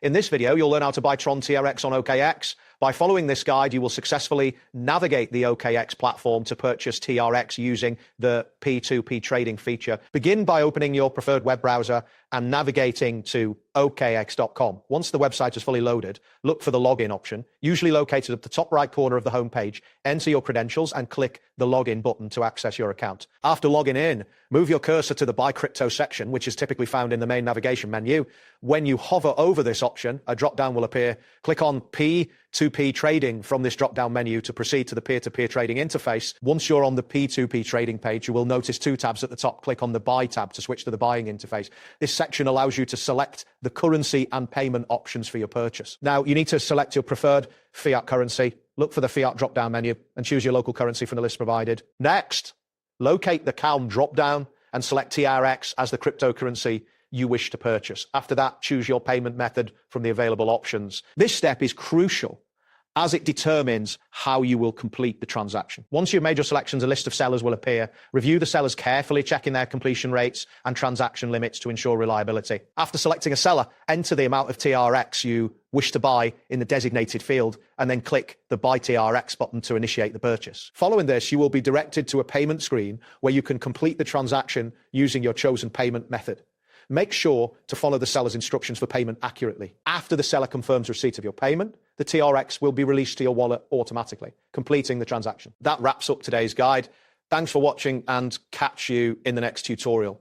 In this video, you'll learn how to buy Tron TRX on OKX. By following this guide, you will successfully navigate the OKX platform to purchase TRX using the P2P trading feature. Begin by opening your preferred web browser and navigating to okx.com. Once the website is fully loaded, look for the login option, usually located at the top right corner of the homepage. Enter your credentials and click the login button to access your account. After logging in, move your cursor to the Buy Crypto section, which is typically found in the main navigation menu. When you hover over this option, a drop-down will appear. Click on P2P trading from this drop-down menu to proceed to the peer-to-peer trading interface. Once you're on the P2P trading page, you will notice two tabs at the top. Click on the Buy tab to switch to the buying interface. This section allows you to select the currency and payment options for your purchase. Now, you need to select your preferred fiat currency. Look for the fiat drop-down menu and choose your local currency from the list provided. Next, locate the CALM drop-down and select TRX as the cryptocurrency you wish to purchase. After that, choose your payment method from the available options. This step is crucial as it determines how you will complete the transaction. Once you've made your selections, a list of sellers will appear. Review the sellers carefully, checking their completion rates and transaction limits to ensure reliability. After selecting a seller, enter the amount of TRX you wish to buy in the designated field, and then click the Buy TRX button to initiate the purchase. Following this, you will be directed to a payment screen where you can complete the transaction using your chosen payment method. Make sure to follow the seller's instructions for payment accurately. After the seller confirms receipt of your payment, the TRX will be released to your wallet automatically, completing the transaction. That wraps up today's guide. Thanks for watching and catch you in the next tutorial.